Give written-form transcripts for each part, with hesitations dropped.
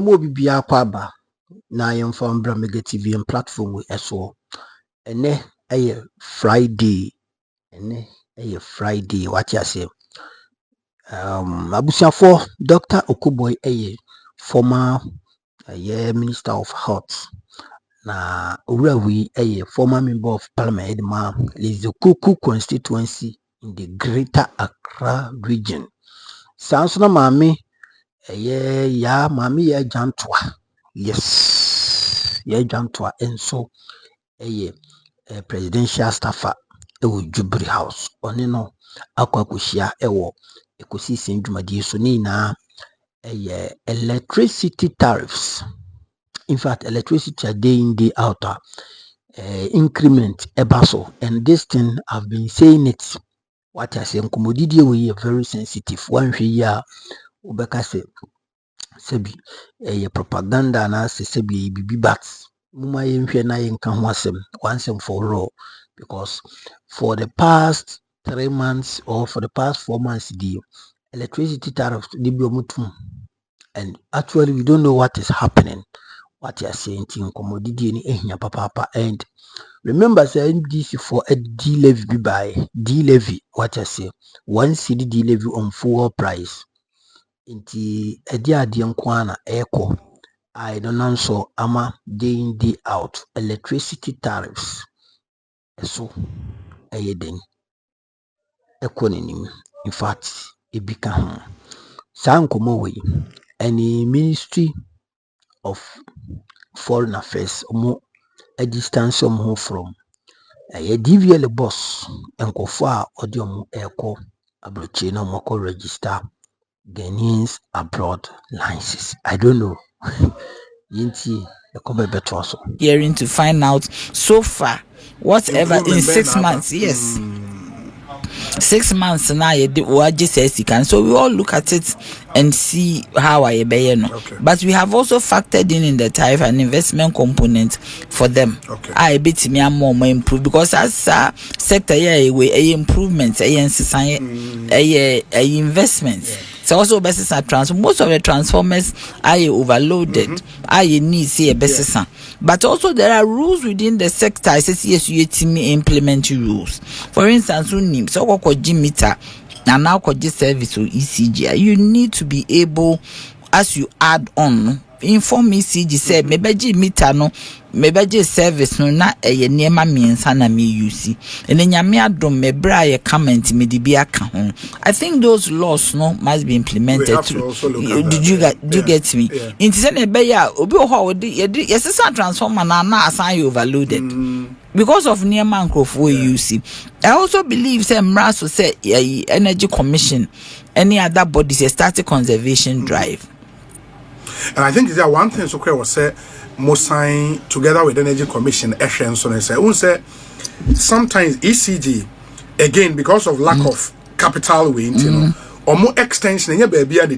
mo bibia kwaba na yemfa mbra Mega TV and platform we eso ene Friday what you say abusiafo Dr Okoe Boye former Minister of Health na owurawi former member of parliament ma Lezokuku constituency in the Greater Accra region. Sansona mami Yaa Juntuah. Yes, Yaa Juntuah enso presidential staffer ewo Jubilee House. Oni no akwakushia ewo ekosi senjumadi so ni na electricity tariffs. In fact, electricity are day in day out increment ebaso, and this thing I've been saying it. What I say, commodity we are very sensitive. One year, ubeka se sebi propaganda na se sebi bibi bats. Muma yenhwe na yenka ho asem once and for all, because for the past 3 months or for the past 4 months, the electricity tariff they be omutum, and actually we don't know what is happening. What you are saying, commodity ni ehnya papa, and remember say NDC for a D levy be by D levy. What you say, 1 cedi D levy on full price. Inti edia di nkwana echo. I don't know so ama day in day out electricity tariffs. So ayeden economy. In fact, it become sankomo we any Ministry of Foreign Affairs a distance from a DVLA boss and go far audio echo abroad no moko register Ghanaians abroad licenses. I don't know. Yinti better hearing to find out so far whatever in 6 months. Yes. 6 months now what just says you can, so we all look at it and see how I obey. But we have also factored in the tariff and investment component for them. I bet me more improve, because as sector a improvements a investments. So also business are most of the transformers are overloaded. I need see a business. But also there are rules within the sector. I say yes, you implement rules. For instance, so meter and now service or ECG. You need to be able, as you add on, inform ECG say maybe meter no maybe service no na nema miensa na me use and then nyame adom me bra ye comment me di bi aka ho. I think those laws no must be implemented. Did you get me? In say na be ya obi ho yes transformer na assign you overloaded because of nema nkrofo use. I also believe say mraso say energy commission any other bodies a static conservation drive. And I think is that one thing so was say most sign together with the Energy Commission so say sometimes ECG again because of lack of capital wind, you know, or more extension in your baby and the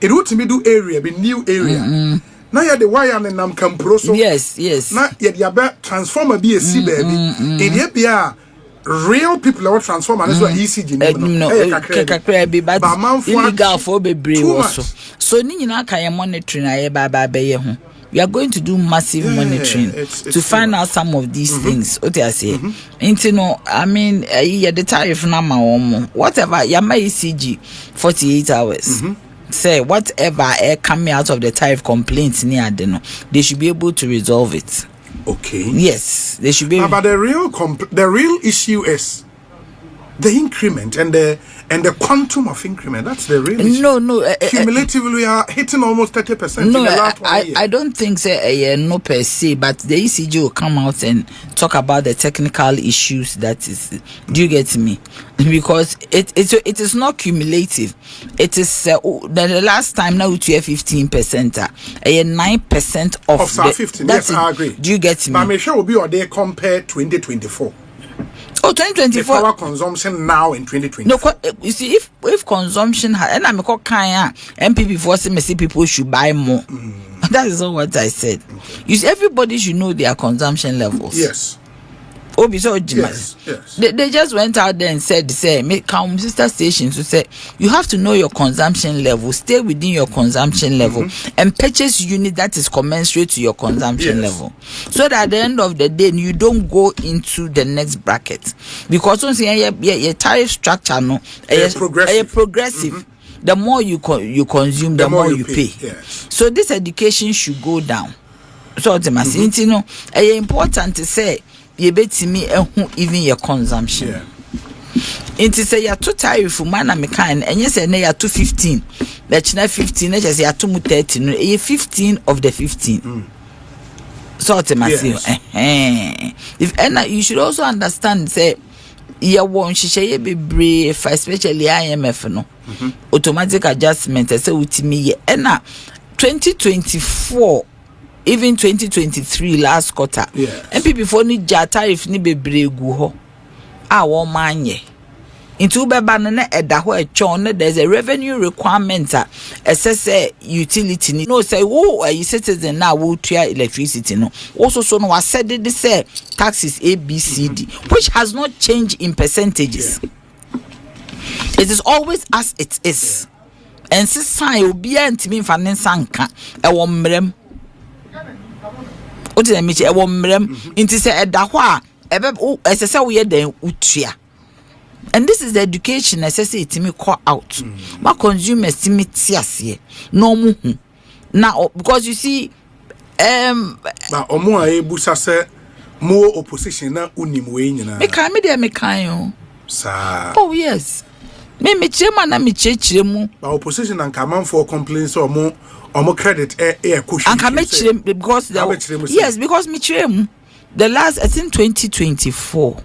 it would to me do area be new area. Now you the wire and nam can pro so yes now yet you transformer be a C baby it be real people are transformer that's what ECG but illegal for be also. So ni nyina kan monitoring aye ba be ho. We are going to do massive monitoring to find out some of these things. What I say, I mean, the tariff number whatever. Yama ECG 48 hours. Say whatever coming out of the tariff complaints near they should be able to resolve it. Okay. Yes, they should be. But the real issue is the increment and the quantum of increment. That's the real issue. No. Cumulatively, we are hitting almost 30%. No, in the last 1 year. I don't think so. No per se, but the ECG will come out and talk about the technical issues. That is, do you get me? Because it is not cumulative. It is the last time now we have 15%. 9% of 15. Yes, I agree. Do you get me? But I'm sure will be or they compare 2024. Oh, 2024. The power consumption now in 2024. No, you see, if consumption and I'm a kind NPP forcing me see people should buy more. That is not what I said. You see, everybody should know their consumption levels. Yes. Obi so Yes. They just went out there and said, make come sister stations to say you have to know your consumption level, stay within your consumption level, and purchase unit that is commensurate to your consumption level. So that at the end of the day you don't go into the next bracket. Because once your tariff structure no progressive. The more you consume, the more you pay. Yes. So this education should go down. So it's important to say you bet me even your consumption. Yeah. It is a two tariff man and mekan and yes, and they 215. Let's not 15, let's just 230, 15 of the 15. So it's if and you should also understand say ya won hihye be brief, especially IMF no automatic adjustment say utimi ye na 2024 even 2023 last quarter NPP for ni ja tariff ni bebre gu ho a wo manye into beba no na eda ho echon there's a revenue requirement say utility ni no say wo you citizen na wo tua electricity no also so no was said this say taxes ABCD which has not changed in percentages. It is always as it is. And since obi antimi fa ne sanka e wo mrem o te me che e wo mrem nti se eda ho a ebe esese wo ye den utua. And this is the education necessary to me call out. My consumers to me tiasie no mu now because you see but omo a ebusa se more opposition na unim we nyina me kan me dey me kan yo sa oh yes me chirema na me chiremu but opposition and command for complaints omo credit question and can me chirem because yes because me chiremu the last I think 2024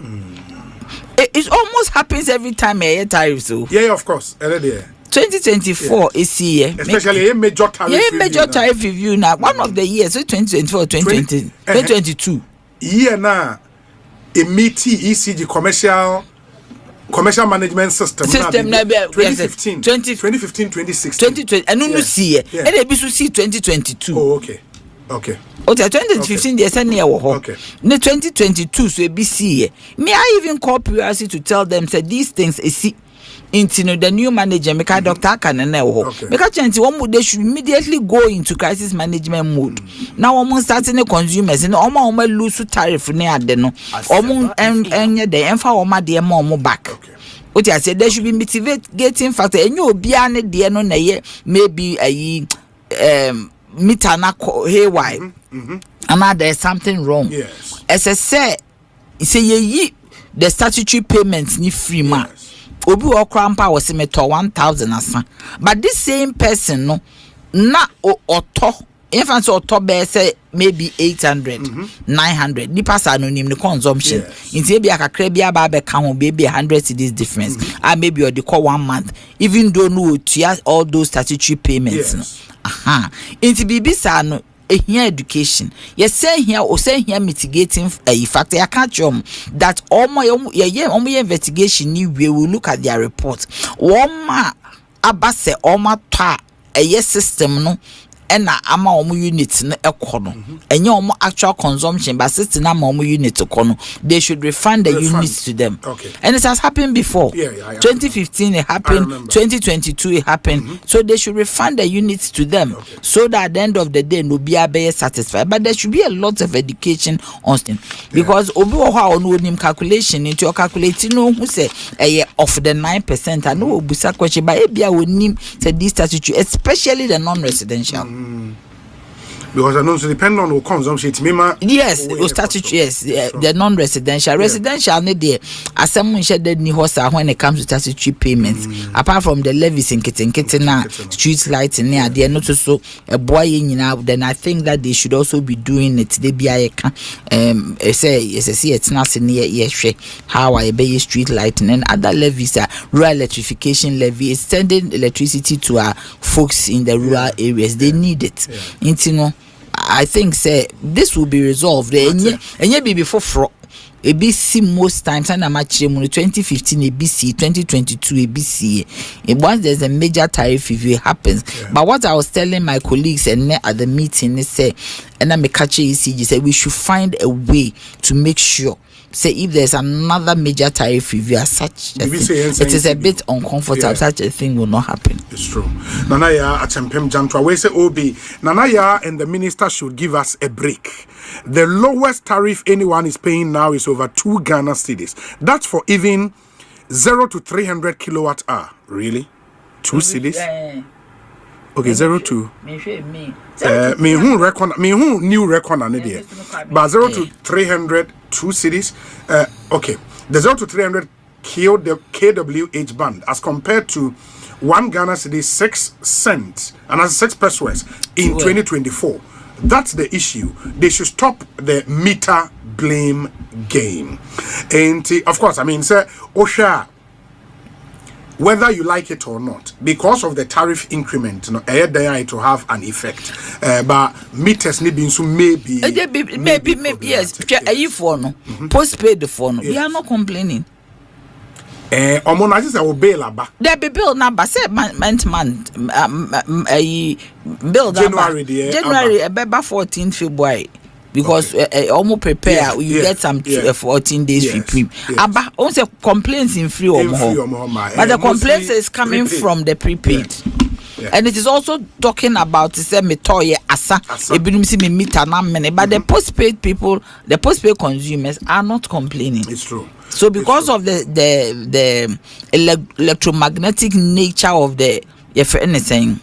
it almost happens every time I hear tariffs. So yeah, of course. 2024 is here. Especially a major tariff review now. One of the years, so 2024, 2022. Year now, a meaty ECG commercial management system. 2015, 2016. 2020. And no see it. And they see 2022. Oh, okay. Okay. Okay, 2015 they send me okay. No 2022 so BC. Me I even call PRC to tell them say these things is see into the new manager make Dr. Okoe make change one they should immediately go into crisis management mode. Now almost starting the consumers and almost lose tariff near the no almost and the enfa oma de more back. What I said there should be mitigating factor and you be an de no na ye maybe a meter na haywire and there's something wrong. Yes. As I say ye the statutory payments ni free man. Obi wo krampa was meto 1000 asa. But this same person no na oto if answer oto be say maybe 800 900 the pass anonym the consumption inti e bia kakra bia ba be ka ho be 100 cedis difference and maybe or the call 1 month even though no to all those statutory payments no inti bibisa no ehia education you say here or say here mitigating a factor I can't that all my investigation we will look at their report woma abase oma ta a system no ena ama omu unit no ekono enye omu actual consumption but system na omu unit ekono they should refund the units to them. Okay. And it has happened before. 2015 it happened, 2022 it happened. So they should refund the units to them so that at the end of the day no be satisfied. But there should be a lot of education on thing because obi wo ha onu nim calculation into your calculating no who say of the 9% I know obusa question but e bia onim say this statutory especially the non-residential. Because I know so depend on the consumption. Yes, statutory. Yes, the non-residential. Residential, need the assembly shaded ni hosa when it comes to statutory payments. Apart from the levies in kitten na street lights in there, they are not so a boy in now. Then I think that they should also be doing it. They be say it's not near how I pay street lighting and other levies are rural electrification levy is sending electricity to our folks in the rural areas. They need it. I think say this will be resolved. And ye be before fro. ABC most times and I'm 2015 ABC 2022 ABC. Once there's a major tariff review happens. But what I was telling my colleagues and at the meeting is say and I'm a catcher ECG say we should find a way to make sure say if there's another major tariff review as such a thing, it is a bit uncomfortable. Such a thing will not happen. It's true. Nana Yaa Yaa Juntuah, we say Obi, Nana Yaa and the minister should give us a break. The lowest tariff anyone is paying now is over 2 Ghana cedis. That's for even 0 to 300 kilowatt hour. Really? 2 cedis? Okay, 0 to me who new record on it, but 0 to 300 2 cedis. Okay, the 0 to 300 kWh band as compared to 1 Ghana cedi 6 cents and as 6 pesos in 2024. That's the issue. They should stop the meter blame game. And of course, I mean, sir, Osha, whether you like it or not, because of the tariff increment, it will have an effect. But meters maybe yes. Postpaid phone. We are not complaining. There be bill number say month bill January about 14 February. Because almost prepare, you get some 14 days free. But also complaints in free or more. But the complaints is coming from the prepaid. And it is also talking about say metoye asa ebinumsi me meter na mene. But the postpaid people, the postpaid consumers are not complaining. It's true. So because of the electromagnetic nature of the if anything,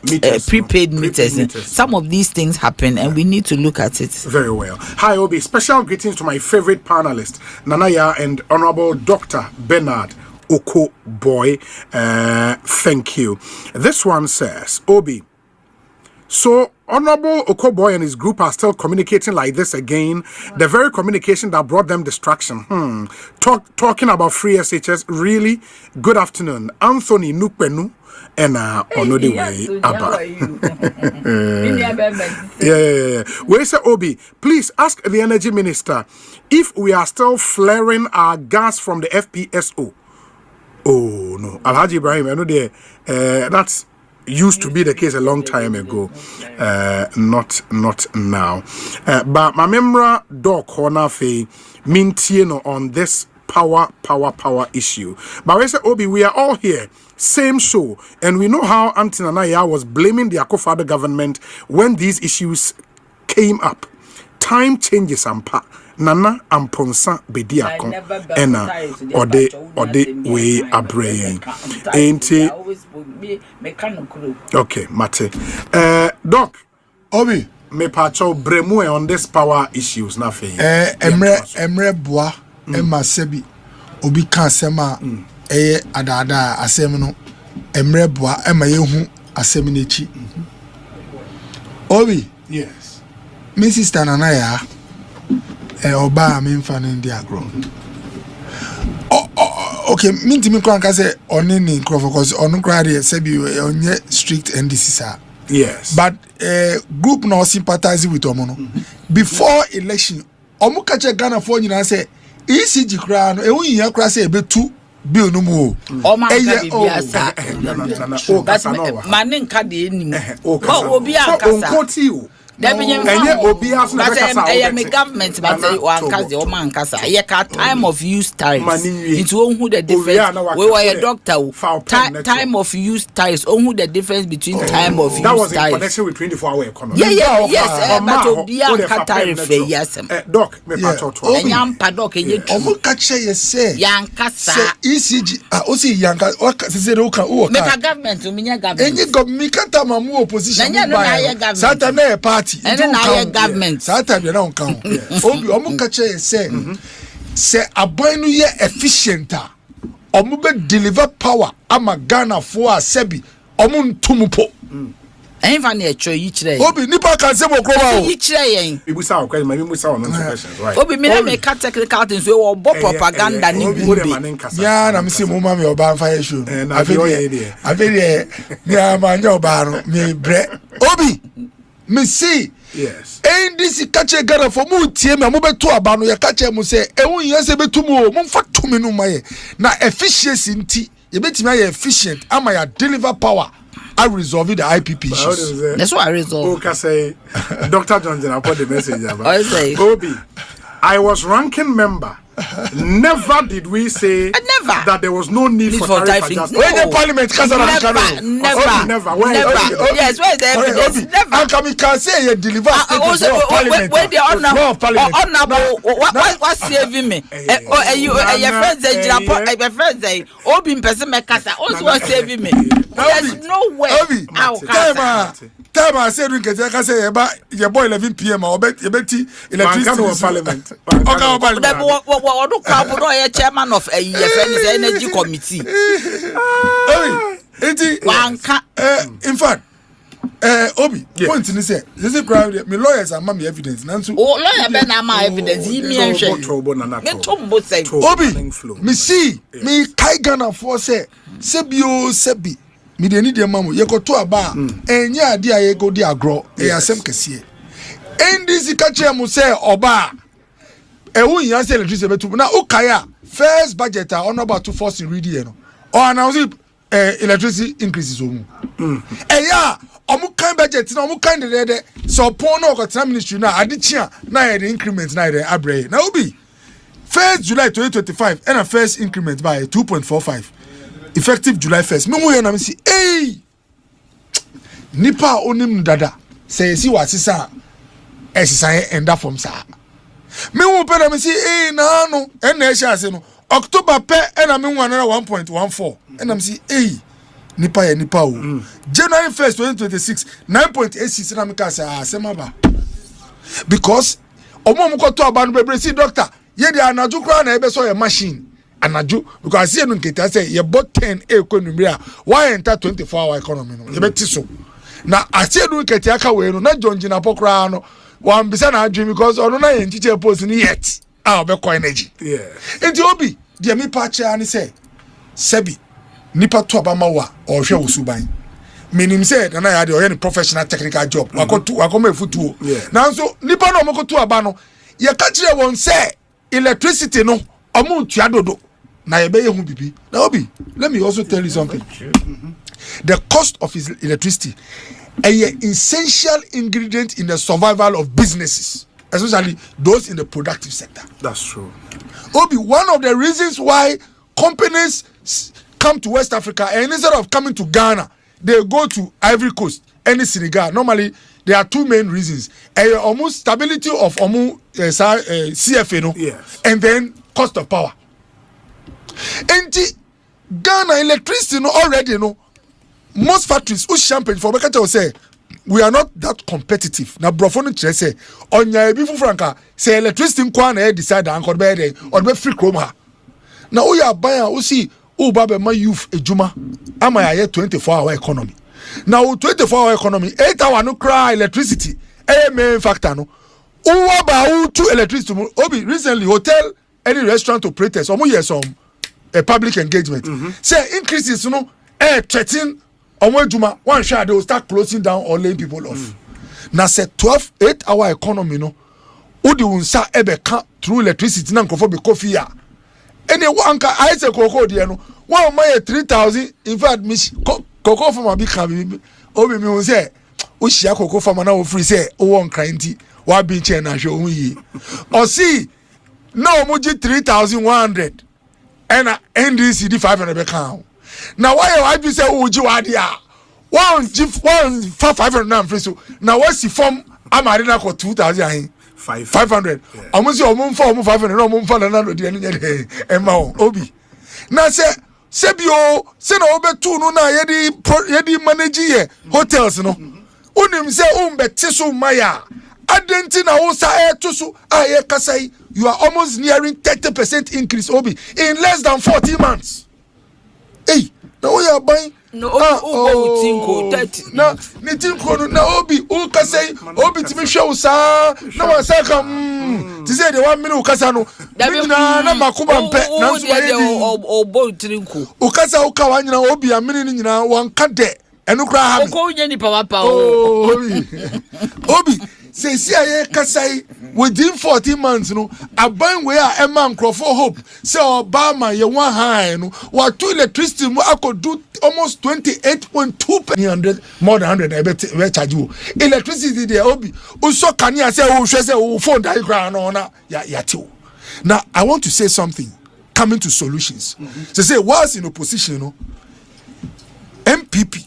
prepaid meters, some of these things happen and we need to look at it. Very well. Hi, Obi. Special greetings to my favorite panelists, Nana Yaa and Honorable Dr. Okoe Boye. Thank you. This one says, Obi, so Honorable Okoe Boye and his group are still communicating like this again. The very communication that brought them distraction. Talking about free SHS. Really? Good afternoon. Anthony Nupenu. And on the way, Abba. Yeah. We say, Obi, please ask the energy minister if we are still flaring our gas from the FPSO. Oh no, Alhaji Ibrahim, I know that's used to be the case a long time ago. Not now. But my memory doc corner fe mintino on this power issue. But we say, Obi, we are all here. Same show, and we know how Auntie Nana Yaa was blaming the Akufo-Addo government when these issues came up. Time changes ampa. Nana amponsa bediakon ena ode we abrayen. Enti okay, mate. Doc, Obi, me pacho bremu on this power issues na fe. Emre boa emma sebi obi kan sema adada asem no emre boa ema yehu asem nechi. Obi, yes. My sister Nana Yaa oba me mfa no ndi agro. Okay, minti me kwan ka say oni ni crofo cause onu kra dey say bi onye strict NDC sir. Yes. But group no sympathize with omo no. Before election, omo ka che Ghana for nyina say ECG kra no ehun yin kra say ebetu bill no mu o man ka bibia sa manin ka de enim o obi an kasa enye obi aso na kasa I am a government but one kasa o man kasa ye ka time of use tariffs into who the difference we were a doctor time of use tariffs who the difference between time of use that was tariffs in connection with 24-hour economy yes but obi an ka tariff yes doc me pa toto enyam pa doc enye omo ka che ye say yan kasa ECG o si yan ka o ka se o ka o me ka government o minya government enye government kata mamu opposition ba sata na party and then our government sata bi na on kan obi omo ka che ye say aboy no ye efficient omo be deliver power ama Ghana for asebi omo ntumupo Enfa na echo yi kire Obi nipa kan se mo kro ba o yi kire yen ibusa o kwai mami musa on questions right Obi me na me ka technical things we wo propaganda ni gumbi ya na me se mo ma me oba fa ye show afedi ni amanya oba no me bre Obi me see yes NDC kache Ghana for mu tie me mo beto aba no ye kache mu se ehun yen se betu mu o mo fa to me no maye na efficiency nti ye betimi aye efficient ama ya deliver power I resolve the IPP issues. That's what I resolve. Okay, say Dr. Johnson, I put the message about. I say Obi, I was ranking member Never did we say that there was no need for tariff adjustment. When the parliament Never. Yes, where the evidence? Never. And can say you deliver parliament. Where the honorable what saving me? Your friends say your friends say Obi person make kasa also was saving me. There's no way. Time I said we can say your boy 11 p.m. or bet electricity parliament. Chairman of a energy committee. In fact, Obi, point in say, this is crowd. Me lawyers and mommy evidence. Nansu. Oh, lawyer Ben ama evidence. He me and Obi, me see, me kai Ghana for say, sebi. Me de need your mamu. Ye go to aba. Enya adi aye go di agro. E asem kesiye. NDC kache mu say oba. Ewu yan say electricity betu. Na ukaya first budget on about to force in ready no. Or announce electricity increases omu. Eya omu kan budget na omu kan de so pon no ko tram ministry na adi chia na ye the increment na ye abre. Na obi 1st July 2025 and a first increment by 2.45. Effective July 1st. Me mo na see nipa onim dada say si wasisa esisa enda from sa. Me wo pe na me see na no en na ehia ase no October pe na me wan na 1.14 en na me see nipa o. January 1st 2026 9.86 na me ka say asema ba. Because omo ko to aba no bebre see doctor ye dey anaju kra na ebe so your machine anaju because see no nketa say ye bought 10 economy a why enter 24-hour economy no ye beti so na ase no nketa aka we no na John Gina pokra no wan bisa na adwin because ono na ye nchiche post ni yet obe ko energy enti obi de me pa cha ni say sebi nipa to abama wa o hwe wo suban menim say na ya de o ye ni professional technical job wakoma efutuo na so nipa no mokoto aba no ye ka kire won say electricity no omu tua dodo na ye be ye hu bibi na obi let me also tell you something. The cost of electricity an essential ingredient in the survival of businesses, especially those in the productive sector. That's true. Obi, one of the reasons why companies come to West Africa and instead of coming to Ghana, they go to Ivory Coast and Senegal. Normally, there are two main reasons: almost stability of CFA, and then cost of power. And Ghana electricity already most factories who champagne for Bekacha say we are not that competitive. Now brofo no kire say onya ebi fu franka say electricity nkwa na decide an ko be dey or be free chrome ha. Now we are buying we see who ba my youth ejuma ama ya 24-hour economy. Now 24-hour economy 8-hour no cry electricity main factor no. Who ba who to electricity obi recently hotel any restaurant operators omo year some public engagement say increases no 13 Juma, one shot they will start closing down or laying people off. Now say 8-hour economy no. Udi unsa ebe kan through electricity na nkofo be coffee ya. Ene wanka I say cocoa dia no. One my 3,000 in fact miss cocoa from a big can obi me say o shia cocoa from na o free say o won cranty wa bi che na hwe yi. O see no mo 3,100 and NDC 500 be kan. Now why I be say uji wadia one 500 free so now what's the form amarina ko 2,000 500 almost your 500 no mum for na no de ema obi na say bio say na obe tu no na yedi manage here hotels no unim say umbeti so maya adenti na wo sa to aye kasai you are almost nearing 30% increase obi in less than 40 months. Hey, now we are buying. No, tinko 30. No, ni tinko na obi. U kasai obi timi show sa. Na wasaka ti say the 1 minute ukasa no. Na makuba mpe na nso ba yedi. Obo tinko. Ukasa ukawa nyina obi a mini nyina wanka de. Enu kra ha. Oko nya ni papa o. Obi say see aye kasai within 14 months no aban we a man crofo hope say Obama ye one high no what to electricity mo akodu almost 28.2% more than 100 we charge you electricity there obi uso kania say o hwe say o phone die kra no na ya ti o Now I want to say something coming to solutions. So say whilst in opposition, you know, MPP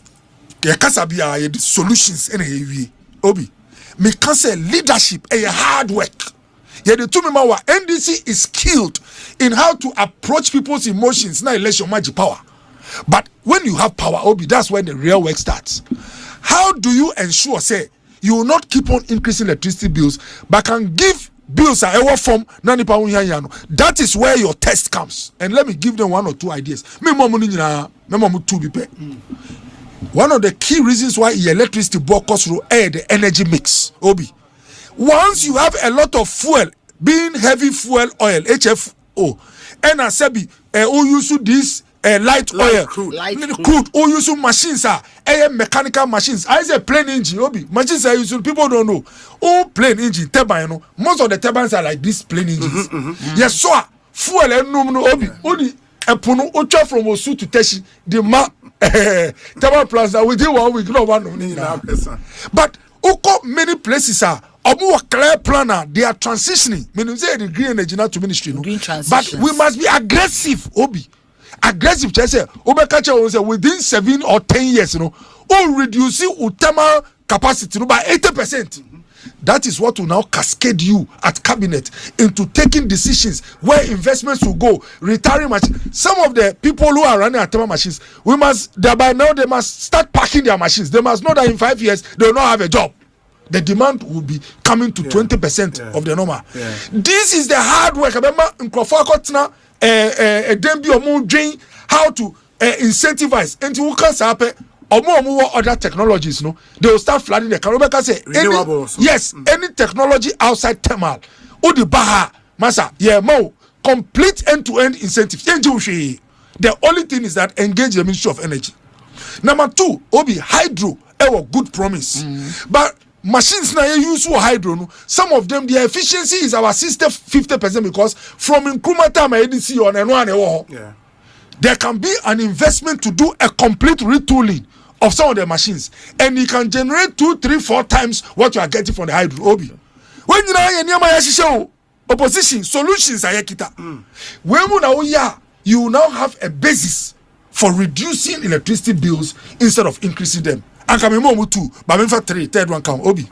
the solutions in Obi. Me can say leadership a hard work. Yeah, the two member NDC is skilled in how to approach people's emotions, not election magic power. But when you have power, Obi, that's when the real work starts. How do you ensure, say, you will not keep on increasing electricity bills, but can give bills a ever form? That is where your test comes. And let me give them 1 or 2 ideas. One of the key reasons why electricity costs through the energy mix, Obi. Once you have a lot of fuel, being heavy fuel oil, HFO, and I said, who use this light oil, crude, who use machines are mechanical machines. I say plain engine, Obi. Machines are used, people don't know. Oh, plain engine, turbine, you know. Most of the turbines are like these plain engines. Yes, so fuel and no Obi. Only a puno ucha from Osu to Teshi, the turbine plaza within 1 week, no one. But many places are. A clear planner, they are transitioning. Meaning say the green energy not to ministry. No? But we must be aggressive, Obi. Aggressive, just say, within 7 or 10 years, you know, reducing thermal capacity by 80%. That is what will now cascade you at cabinet into taking decisions where investments will go, retiring machines. Some of the people who are running thermal machines, they must start packing their machines. They must know that in 5 years they will not have a job. The demand will be coming to 20% of the normal. This is the hard work. Remember, in how to incentivize and to happen or more other technologies. No, they will start flooding the country. Say any technology outside thermal, or the Baha Masa, more complete end-to-end incentives. The only thing is that engage the Ministry of Energy. Number 2, Obi hydro, good promise, but machines now use for hydro. No? Some of them, their efficiency is our 50% because from Nkrumah time I didn't see on anyone. There can be an investment to do a complete retooling of some of the machines, and you can generate 2, 3, 4 times what you are getting from the hydro. Obi, when you know opposition solutions are you now have a basis for reducing electricity bills instead of increasing them. And can be more too, but for 3, third one come Obi.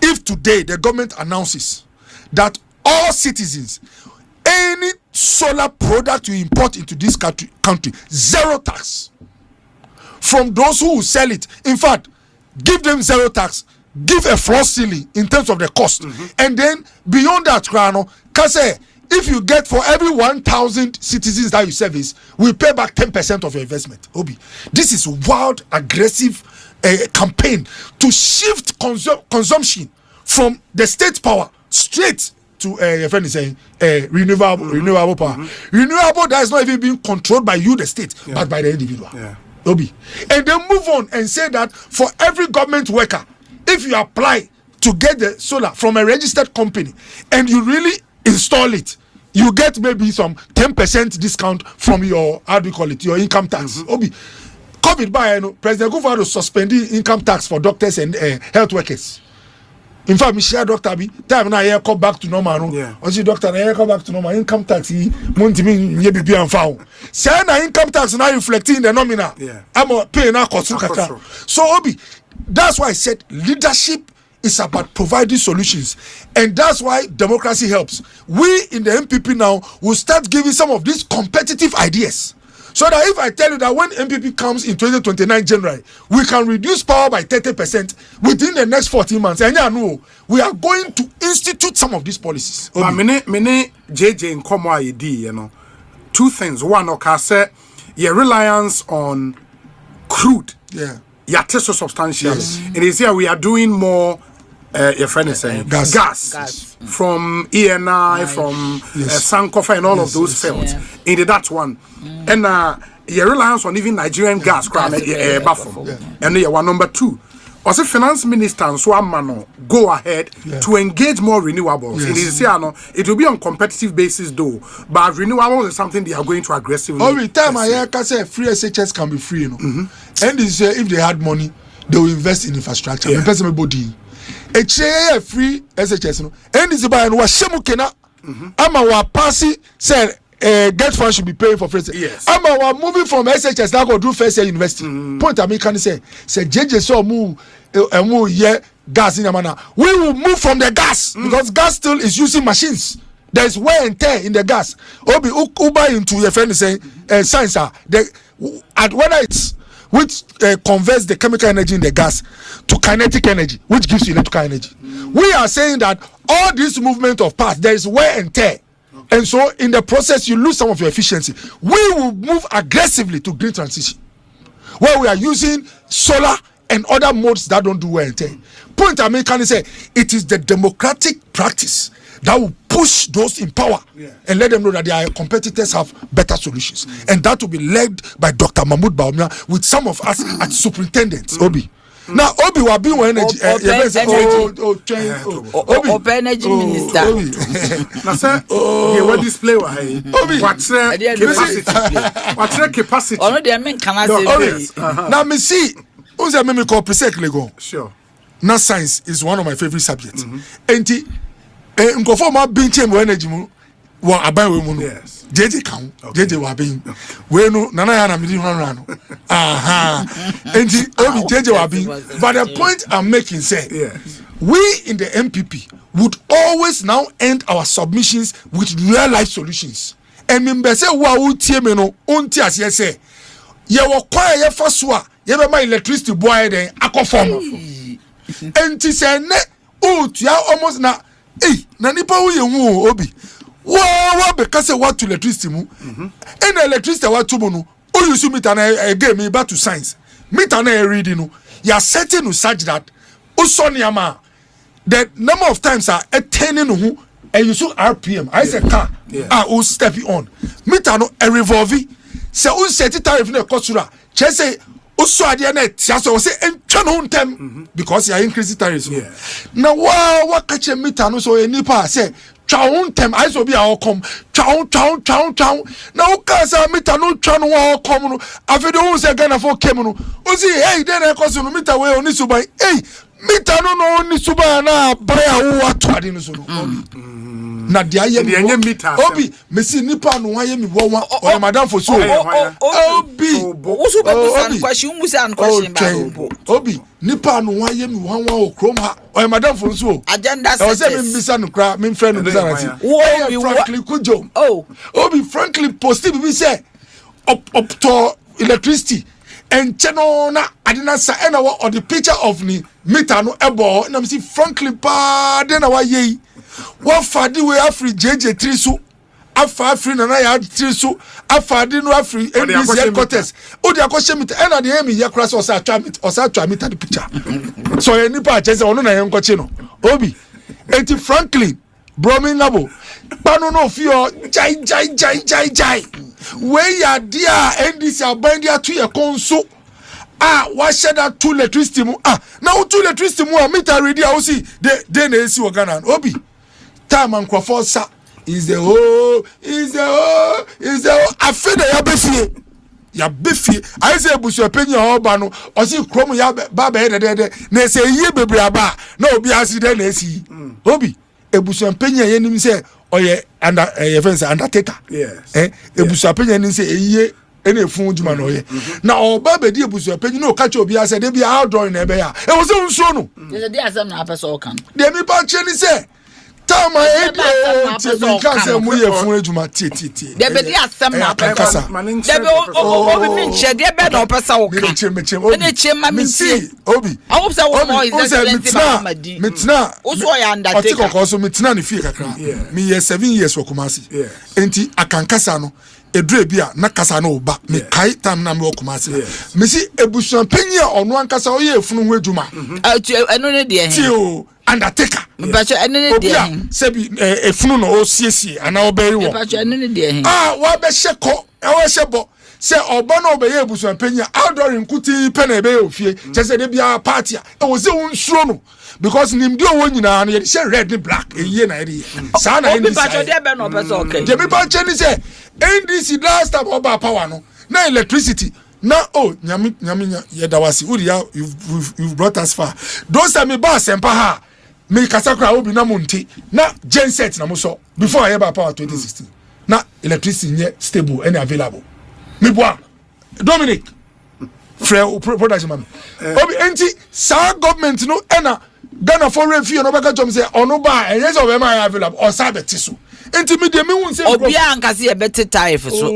If today the government announces that all citizens, any solar product you import into this country, 0 tax from those who will sell it. In fact, give them 0 tax, give a floor ceiling in terms of the cost, and then beyond that, Krano, can say if you get for every 1,000 citizens that you service, we pay back 10% of your investment. Obi, this is wild, aggressive campaign to shift consumption from the state power straight to your friend is saying renewable power. Renewable that is not even being controlled by you, the state, but by the individual. Obi, and then move on and say that for every government worker, if you apply to get the solar from a registered company and you really install it, you get maybe some 10% discount from your, how do you call it, your income tax. Obi, COVID by President Kufuor suspending income tax for doctors and health workers. In fact, Michelle Doctor B, time now I come back to normal. Once doctor I come back to normal, income tax be and found. Say na income tax now reflecting the nominal. I'm paying now cost. So Obi, that's why I said leadership is about providing solutions, and that's why democracy helps. We in the MPP now will start giving some of these competitive ideas, so that if I tell you that when MPP comes in 2029 January, we can reduce power by 30% within the next 14 months, and we are going to institute some of these policies. But many JJ in Komo ID, 2 things. One, okay, say your reliance on crude. So substantial. It is here we are doing more. Your friend is saying gas. From ENI, from Sankofa, and all of those fields. In that one, and your reliance on even Nigerian gas, and one number 2. Was a finance minister and so go ahead to engage more renewables. It is here, it will be on competitive basis though, but renewables is something they are going to aggressively. Every time I can say free SHS can be free, and this if they had money, they will invest in infrastructure. A free SHS, and this by and was Shemukena ama wa passing say get fund should be paying for first. Yes. Ama wa moving from SHS now go do first year university. Point I can say JJ so move yeah gas in Amana. We will move from the gas because gas still is using machines. There is wear and tear in the gas. Obi Uber into your friend saying science at whether it's which converts the chemical energy in the gas to kinetic energy, which gives you electrical energy. We are saying that all this movement of parts, there is wear and tear. And so in the process, you lose some of your efficiency. We will move aggressively to green transition, where we are using solar and other modes that don't do wear and tear. Point I make say it is the democratic practice that will push those in power and let them know that their competitors have better solutions. And that will be led by Dr. Mahmoud Baumia with some of us as superintendents, Obi. Now, Obi will be one energy. Energy minister. Now, sir, what display Obi? What's capacity? What's capacity? Oh, no, they mean can I say? Now, me see, who's a meme called Lego? Sure. Now, science is one of my favorite subjects. And nkofo ma binche mo energy mu wo aban we mu no jeje kan jeje wa bin we no nana ya na midi hwanra no enti obi jeje wa bin. But the point I'm making say we in the MPP would always now end our submissions with real life solutions. And member say wo a wo tie me no onti ase say ye wo kwa ye fa so a ye be ma electricity boy den akofom enti say ne o tua almost na na nipa wo ye hu Obi wa because say what to electricity mu and electricity what to no o use meter na again me back to science meter na reading no you setting to such that o so niama the number of times are attaining who and you so RPM I say car o step on meter no a revolve say o set tariff na kosura che say also ade na tia so say entwa no ntem because you are increasing tariffs. Now what catch meter no so enipa say twa ntem I so be a come twa now kasa meter no twa no come no afedo who say Ghana for kem no o say hey then e koso no meter we oni so by hey meter no oni so by na baya wo atwade no so no na dia ye meter Obi me see nipa no waye me wo o madam for so Obi Osu be question musa question ba Obi nipa no waye me wan o krom ha o madam for so agenda set o say me bisa no kra me friend no bisa na si frankly kujo Obi frankly positive be say up to electricity and channel na adina sa ena or the picture of ni meter no ebo na me see frankly pa de na waye what fadi we afri JJ3 so afa afri na ya 3 so afadi no afri NBC headquarters o de akoshe meter and the emi ye cross or sa twa meter the picture so any pa chese ono na ye nkoche no Obi enti frankly bromingabo pano no fio jai we ya dia NDC abandia to ye konso what should that two electricity mu now two electricity mu meter ready I see they na esi Ghana Obi time and Crawford is the whole I feel that ya befie I say busu opinion oba no o si krom ya baba de na say ye bebre aba na obi aside na esi Obi ebusu opinion ye nim say oye and ye fence undertaker ebusu opinion nim say eye ene fun juma no ye na oba be di ebusu opinion no ka che obi ase de bia outdoor na ebe ya e wo se unso no de asem na apese o kan de mi pa che ni say Tama ebi ka se mu ye fun ejuma tie de be di asem na apese de be obi min che de be na opesa o kan ene che ma min tie Obi I hope say one more is excellency mitna also ya undertaker otiko ko so mitna ne fie kakra me ye 7 years for Kumasi enti akankasa no edure bia na kasa no ba me kai time na me Kumasi me si ebusuan penye ono ankasa o ye funu ho ejuma eno ne de he undertaker but eno ne de he se bi efunu no o siesie ana oberi wo but eno ne de he wa be sheko e wo shebo se oba na obeye ebusuan penye outdoor nkuti pe na ebe ofie chese de bia party e wo se unsuro no because nimdi owo nyina na ye say red and black eye na ye sa na NDC but de be no person okay de me pa cheni say NDC last time oba power no na electricity na nyami ye dawasi uri ya you've brought us far those are me ba sempa ha me kasakra obi na monti na genset na mo so before I ever power 2016 na electricity nye stable and available me boa Dominic frɛ production man obi enti sa government no ena Ghana for review no baka jom say ono ba enye so be ma available or sa beti so enti me de me hu say obi anka say e beti tarif so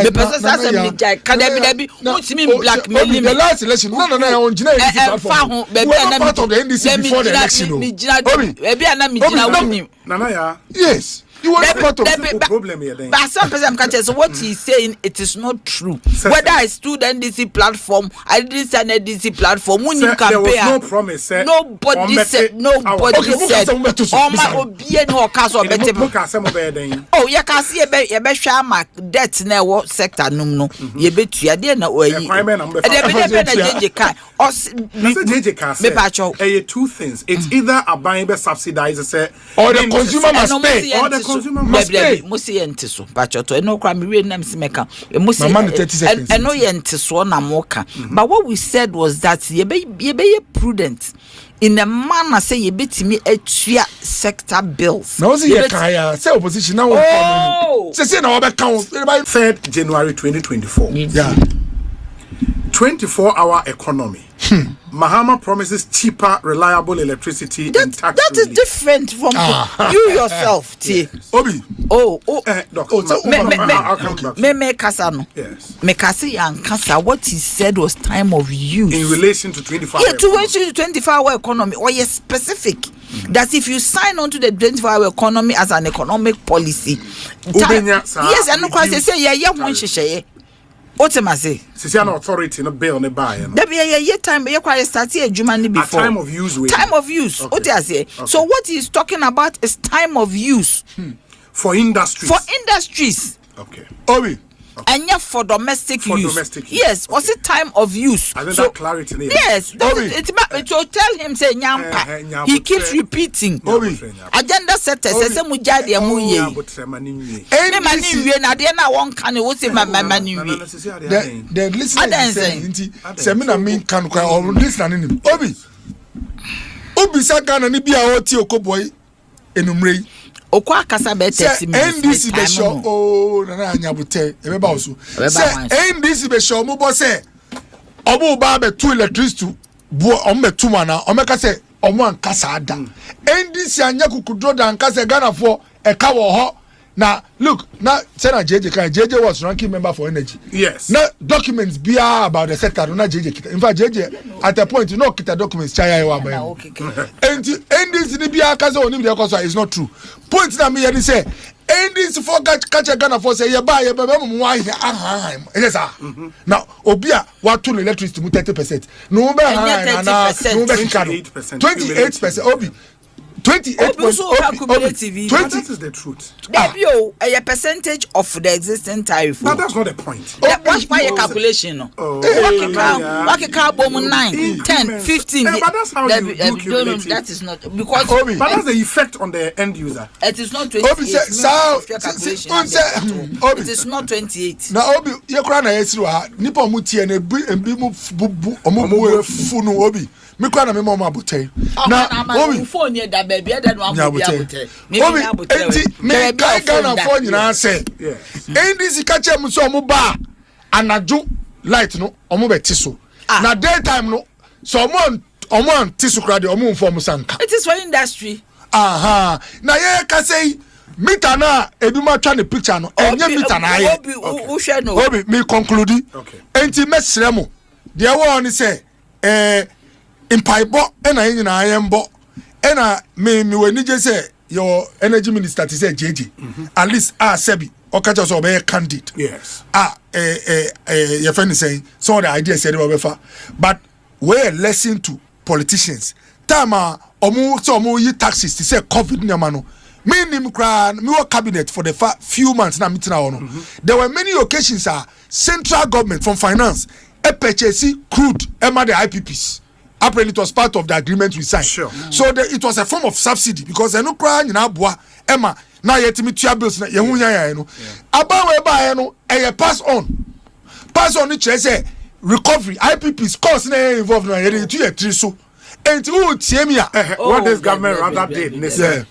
me person say me jai ka debi untimi blackmail me the last election no on gina platform be na part of the NDC before the election me jina be na me jina woni Nana ya yes you were part of the problem here then. But some person can so what he's saying it is not true. Whether I stood NDC platform, I didn't say NDC platform. When you compare, there was no promise. Nobody said. Nobody said. Oh my, obiye no kaso bete. Oh, ya kasi ye be shama debt na wo sector num no. Ye be tuya de na oyi. E be na JJ kai. JJ kai. Me pacho. Two things. It's either a buying be subsidized say or the consumer must pay. Or the consumer must pay. Musi yente so pacho to no kwa mi we nam simeka. Musi no yente so na moka. But what we said was that ye be prudent in a manner say ye betimi etua sector bills. No say ye kaya say opposition now say na we count 3rd January 2024. Yeah. 24-hour economy. Mahama promises cheaper, reliable electricity and tax that relief. Is different from you yourself. Yes. Obi. Me kasano. Yes. Me kasi and kasa. What he said was time of use in relation to 24-hour. Yeah, to relation to 24-hour economy. Or yes, specific. That if you sign on to the 24-hour economy as an economic policy, yes, and no question say yeah one share. What am I say? Since an authority no bill no buy. There be a time you quite start here Jumani before. Time of use. Time of use. Okay. What I say? Okay. So what he's talking about is time of use for industries. For industries. Okay. Obi. And yeah, for domestic use. Domestic use. Yes. Was it time of use? I think that clarity. Yes. It will tell him say nyampa. He keeps repeating. Obi. Agenda setter says mu jadi amu ye. Me mani we na de na won kan wo say mani we. The listener saying say me na me kan kwa or listener ni. Obi sa Ghana ni bia o ti Okoe Boye enumre. Okwa akasa be 30 minutes. NDC be show na anyabute e be ba oso. Say NDC be show mo bo say obo ba be to electricity bo o me to mana o me ka say o mo ankasa ada. NDC anya kukudro da ankasa Ghana for e ka wo ho. Now look, now say na JJ was ranking member for energy. Yes. Now documents be about the sector na JJ. In fact JJ at a point you know kita documents chaya wa ba. And this ni bia kaza onim dey cause is not true. Point na me here say NDC for catch Ghana for say ye ba mo wa here yes sir. Now obia what to electricity 30%. No be na no be 28% obi 28%. That is the truth. A percentage of the existing tariff. But that's not the point. What's my calculation? What can carbon 9, 10, 15? But that's how you calculate it. That is not because. But that's the effect on the end user. It is not 28. It is not 28. Now, Obi, you can't answer. Nipo muti and be bubu omu funu Obi. Me kwa na me mama butey na Obi phone here that baby that one be butey Obi enti me Ghana phone nyina say NDC ka che mu so omo ba anaju light no omo be tiso na daytime no so omo tiso kra de omo inform sanka. It is for industry. Na ye ka say meter na ebi ma twa ne picture no enye meter na ye Obi me conclude enti mesrɛ mo de wo oni say impaibo ena nyina ayembo ena me wani je say your energy minister to say JJ at least sebi okacha so be candidate yes your friend is saying some of the ideas said obefa but we listen to politicians tama omu yi taxes to say covid nyama no me nim kra me wo cabinet for the few months na meeting no there were many occasions central government from finance purchase crude ema the IPPs. Apparently it was part of the agreement we signed. Sure. So it was a form of subsidy because eno kra nyina boa ema na yetimi tua bills na yehu nya no. Aba we ba no pass on ni say recovery IPP's cost na involved na ye tu ye tri so And who Tiemia? What this government rather did,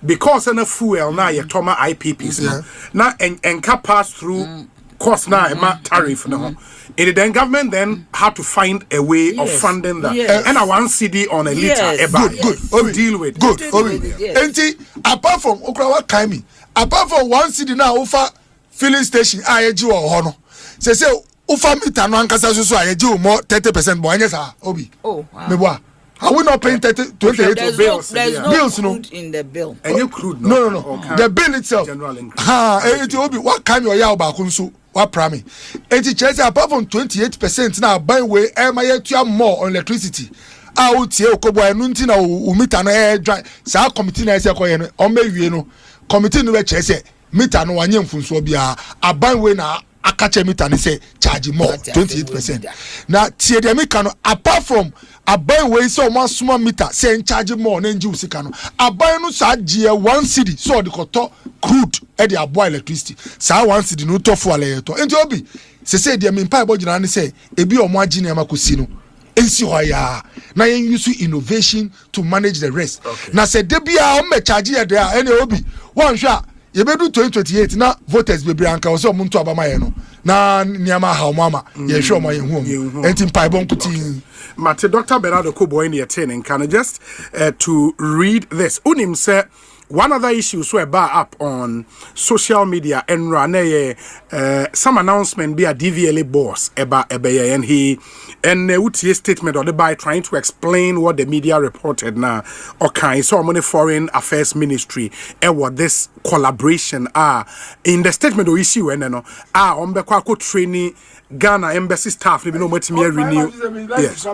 because in a fuel now you toma IPPs now and can pass through cost now tariff now. And then government then had to find a way of funding that. And a 1 CD on a liter good deal with good. And apart from Okrawa Kaimi, apart from 1 CD now offer filling station IAG or Hono. Say Ufa meter no ankasa so IAG more 30% more anyasa obi. Oh wow. Are we not paying 28 bills? There's no bills, crude in the bill. And you crude no. The bill itself. It will be what kind of yaw back what prami. And it says apart from 28% now buying way MIA more on electricity. I would say Okoe Boye nuntina umita no air dry. Sa committee na say koye no on me no committee no we say meter no wanye mfunso bia aban we na akache meter ni say charge more 28%. Now tie de me kan apart from aban we so one small meter say charge more na nji usika no aban no sa je 1 cedi so de koto crude e de abo electricity sa 1 cedi no to fuel e to enti obi say de me mpa bojina ni say ebi omo agi na makosi no ensi hoya na yen use innovation to manage the rest. Na say de bia o me charge e de a ene obi one hwa ye be do 2028 na voters be branka o so muntu abama ye no na niama ha o mama ye hwe o ma ye hu enti mpa bon kuti Mate Dr. Okoe Boye in attending can I just to read this unim say one other issue so about up on social media and run some announcement be a DVLA boss about ebeye and he and UTA statement or the by trying to explain what the media reported now okay so money foreign affairs ministry and what this collaboration are in the statement or issue and no on be kwa training Ghana embassy staff no metimi renew yes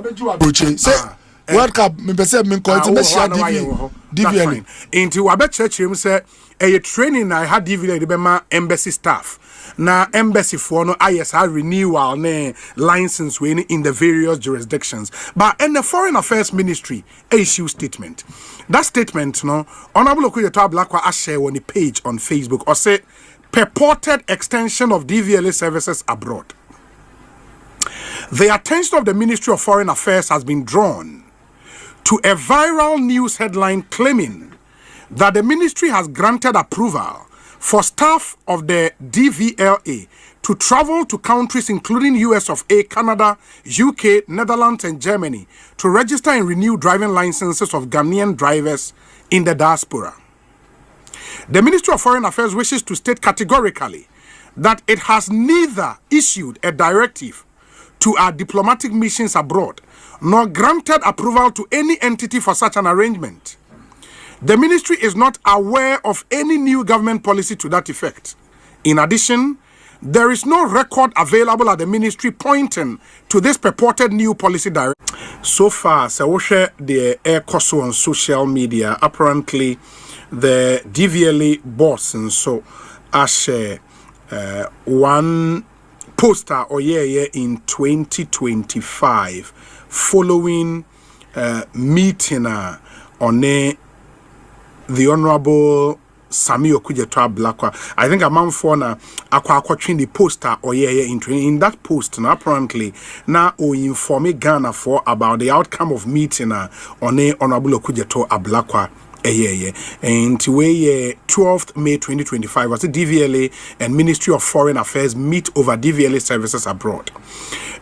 World Cup me pese me ko ti me share DVLA into wa be church him say a training I had DVLA be ma embassy staff na embassy for no ISR renewal ne license we in the various jurisdictions but in the foreign affairs ministry issue statement that statement no honorable Okoye Boye share on the page on Facebook or say purported extension of DVLA services abroad. The attention of the Ministry of Foreign Affairs has been drawn to a viral news headline claiming that the ministry has granted approval for staff of the DVLA to travel to countries including US of A, Canada, UK, Netherlands, and Germany to register and renew driving licenses of Ghanaian drivers in the diaspora. The Ministry of Foreign Affairs wishes to state categorically that it has neither issued a directive to our diplomatic missions abroad, nor granted approval to any entity for such an arrangement. The ministry is not aware of any new government policy to that effect. In addition, there is no record available at the ministry pointing to this purported new policy directive. So far, Sawoshe the air coso on social media, apparently the DVLA boss and so as one poster or year in 2025 following meeting on the Honorable Sami Okujeto Ablakwa. I think a man for na akwa the poster or in that post now apparently now we inform Ghana for about the outcome of meeting on the Honorable Okujeto Ablakwa. And today 12th May 2025 was the DVLA and Ministry of Foreign Affairs meet over DVLA services abroad.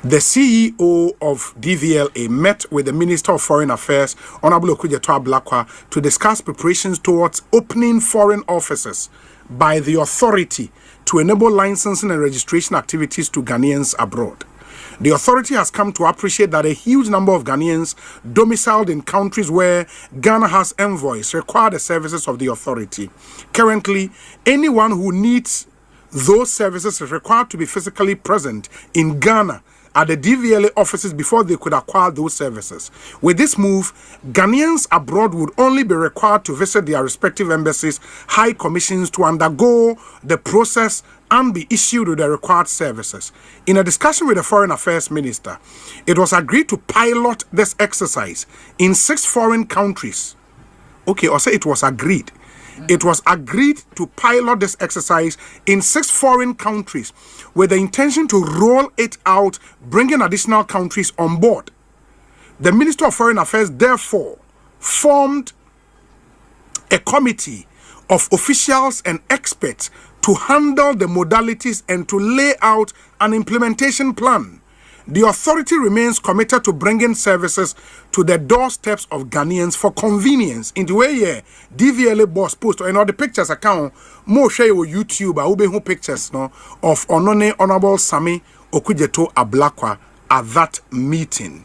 The CEO of DVLA met with the Minister of Foreign Affairs, Honorable Okujeto Ablakwa, to discuss preparations towards opening foreign offices by the authority to enable licensing and registration activities to Ghanaians abroad. The authority has come to appreciate that a huge number of Ghanaians domiciled in countries where Ghana has envoys require the services of the authority. Currently, anyone who needs those services is required to be physically present in Ghana at the DVLA offices before they could acquire those services. With this move, Ghanaians abroad would only be required to visit their respective embassies, high commissions to undergo the process and be issued with the required services. In a discussion with the Foreign Affairs Minister, it was agreed to pilot this exercise in 6 foreign countries. Okay, or say it was agreed. It was agreed to pilot this exercise in 6 foreign countries with the intention to roll it out, bringing additional countries on board. The Ministry of Foreign Affairs therefore formed a committee of officials and experts to handle the modalities and to lay out an implementation plan. The authority remains committed to bringing services to the doorsteps of Ghanaians for convenience. In the way, DVLA boss post or the pictures account, more share with YouTube, I will be pictures no of Honorable Sami Okujeto Ablakwa at that meeting.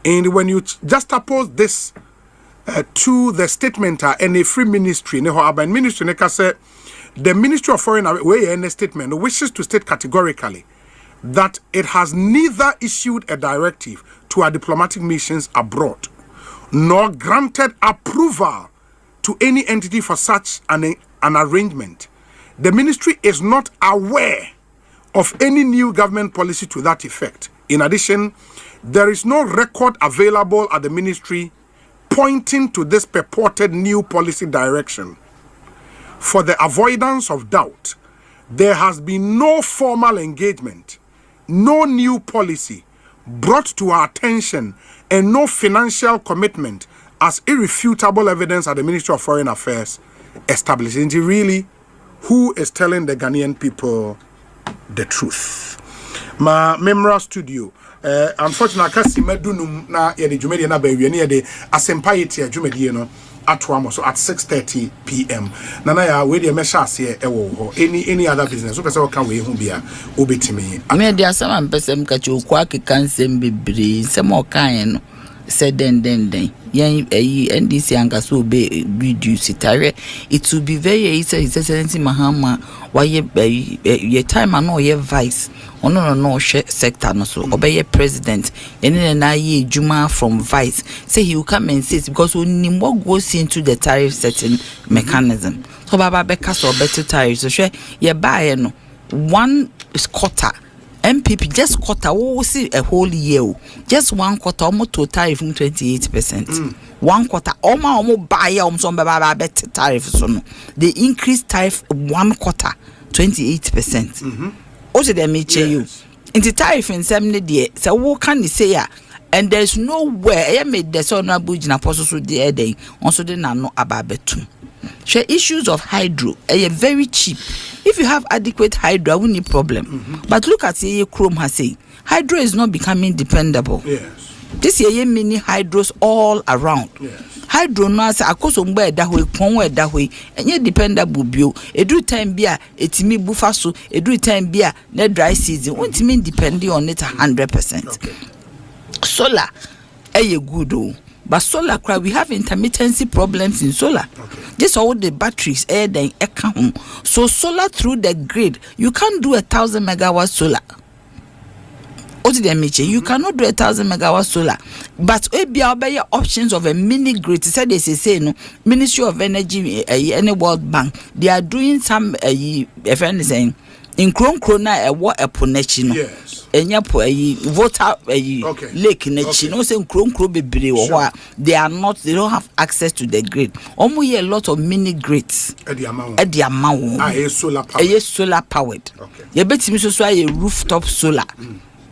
And when you just oppose this to the statement and a free ministry, urban ministry, the Ministry of Foreign Affairs in a statement wishes to state categorically that it has neither issued a directive to our diplomatic missions abroad, nor granted approval to any entity for such an arrangement. The ministry is not aware of any new government policy to that effect. In addition, there is no record available at the ministry pointing to this purported new policy direction. For the avoidance of doubt, there has been no formal engagement, no new policy brought to our attention, and no financial commitment as irrefutable evidence at the Ministry of Foreign Affairs established. And really, who is telling the Ghanaian people the truth? My Memra Studio. Unfortunately, kasi medunum na yedi jumedi na bewi ni yedi asempayeti ya jumedi no atwamo so at 6:30 p.m. Nana ya we de mesha ase ewo ho any other business so pese o kan we hu bia obetimi me de asama mpesem ka chukwa akeka nsem bebre nsem o kan no se den yen NDC angaso be reduce it. It will be very easy. His Excellency Mahama why ye time no ye vice no sector no so obey president and then na ye juma from vice say he will come and sit because only what goes into the tariff setting mechanism. So baba beka so better tariff so share ye buy no 1 quarter NPP just quarter we see a whole year just 1 quarter almost to tariff 28%. 1 quarter almost buy some baba better tariff so no they increase tariff 1 quarter 28%. Also they may you in the tariff in 70 days so what can you say and there's nowhere I made the son abuj na poso the day also the no about betum. Share issues of hydro are very cheap. If you have adequate hydro, I won't need problem. But look at the Chrome has said hydro is not becoming dependable. Yes. This year mini hydros all around. Yes. Hydro no say akoso mba da hwe pon we da hwe enye dependable bio edu time bia etimi bufa so edu time bia na dry season untimi depend on it 100%. Okay. Solar good oh. But solar cry we have intermittency problems in solar. Okay. This all the batteries then account. So solar through the grid you can't do 1,000 megawatt solar. You cannot do 1,000 megawatt solar, but we obey options of a mini grid. Said they say no Ministry of Energy, any World Bank, they are doing some if anything in Krona a ponechino. Yes. Water okay. lake nechino say Kron be they are not, they don't have access to the grid. Almost a lot of mini grids At the amount. Solar powered. Okay. You bet me so a rooftop solar.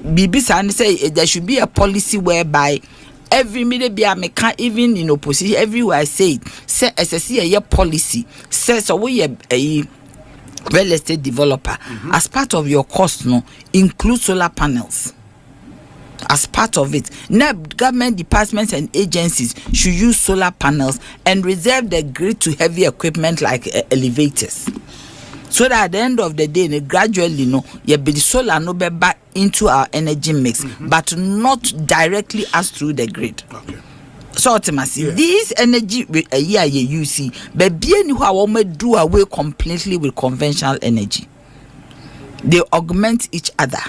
BBC say there should be a policy whereby every minute be a even in opposition everywhere I say SSC a policy says so we a real estate developer as part of your cost no include solar panels as part of it. Now government departments and agencies should use solar panels and reserve the grid to heavy equipment like elevators. So that at the end of the day, gradually, you be the solar no be back into our energy mix, but not directly as through the grid. Okay. So ultimately, these energy you see, but being who are do away completely with conventional energy. They augment each other.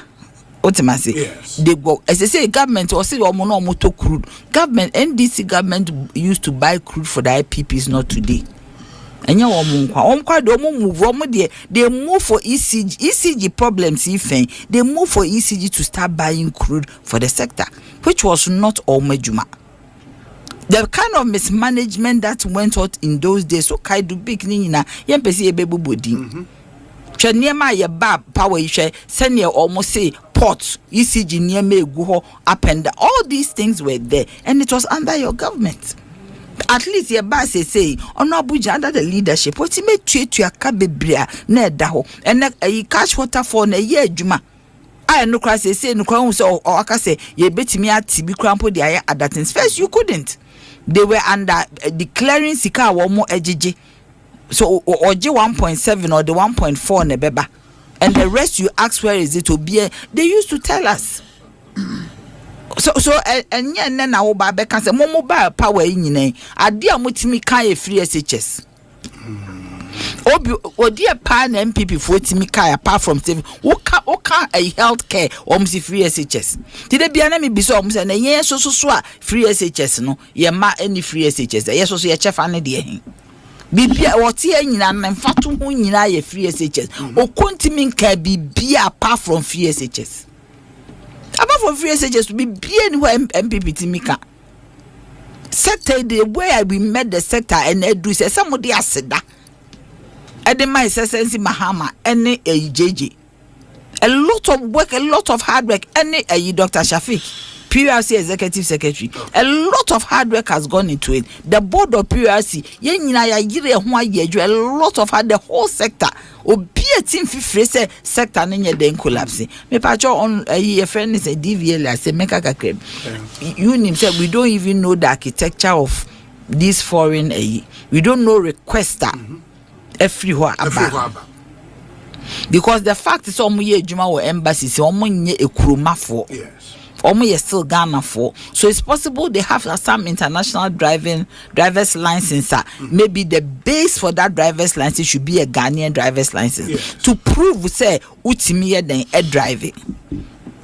Ultimately, yes. They go as I say, government or say moto crude. Government NDC government used to buy crude for the IPPs, not today. And you move for ECG problems if they move for ECG to start buying crude for the sector, which was not all Mejuma. The kind of mismanagement that went out in those days, so kaidu big nina yempesi ebebu bodi. Chaniema ye bab power you send you almost say reports ECG near me go up and down. All these things were there, and it was under your government. At least your boss say on Abuja under the leadership what you made to a cabebria near daho and a cash water for a year juma. I no cry say no crown so or I can say ye bet me at TB crampo the aya at that first you couldn't. They were under declaring sika one more ECG. So or J 1.7 or the 1.4 nebeba. And the rest you ask where is it to be? They used to tell us. So and yeah, then our baby can say more mobile power in ye. I dear mutimi kaya free SHS. Or dear pan NPP for Timmy Kaya apart from saving. What can a health care almost free SHS? Did it be an enemy be so almost and a yes so free SHS no? Ye ma any free SHS. Yes, so your chef and dear. Bibia what here in and fatu hunina ye free SHS. O continue can be apart from free SHS. Apart from free SHS to be anywhere MPP Timika. Sector the way we met the sector and edu say somebody has said that. Edema is sense Mahama any AJJ. A lot of work, a lot of hard work, any Dr. Shafiq. PRC Executive Secretary, a lot of hard work has gone into it. The board of PRC, a lot of hard, the whole sector. Be a team for sector then collapsing. Me pacho on a friend is a DVLA, say make a crib. You name said we don't even know the architecture of this foreign we don't know requester everywhere about. Because the fact is Juma or embassies, a kuruma for. Yes. Still Ghana for. So it's possible they have some international driver's license. Maybe the base for that driver's license should be a Ghanaian driver's license. Yes. To prove say utimiye then a driving.